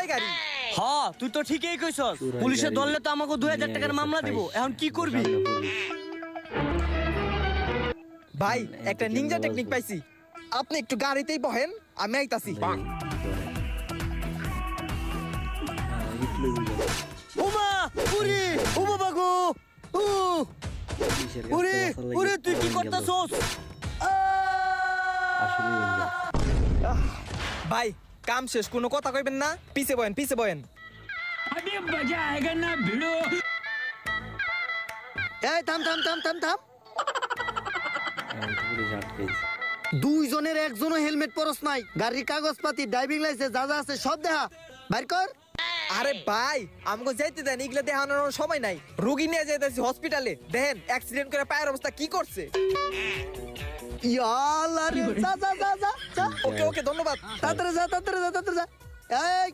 চোরাই গাড়ি। হ্যাঁ তুই তো ঠিকই কইছস, পুলিশে ধরলে তো আমাকে 2000 টাকার মামলা দিব। এখন কি করবি? ভাই একটা নিনজা টেকনিক পাইছি, আপনি একটু গাড়িতেই বহেন, আমি আইতাছি। ওমা ওরে ও বাবা গো, ও ওরে ওরে তুই কি করতাছস? ভাই কাম শেষ, কোনো কথা কইবেন না, পিছে বহেন পিছে বহেন। এই থাম থাম থাম থাম থাম, দুইজনের একজনও হেলমেট পরস নাই, গাড়ির কাগজপাতি ড্রাইভিং লাইসেন্স যা যা আছে সব দেখা বাইর কর। আরে ভাই আমাকে যাইতে দেন, এগুলা দেখানোর সময় নাই, রোগী নিয়ে যাইতেছি হসপিটালে। দেখেন অ্যাক্সিডেন্ট করে পায়ের অবস্থা কি করছে। ইয়াল্লা রে, যা যা যা যা যা, ওকে ওকে ধন্যবাদ। তাড়াতাড়ি যা তাড়াতাড়ি যা তাড়াতাড়ি যা। এই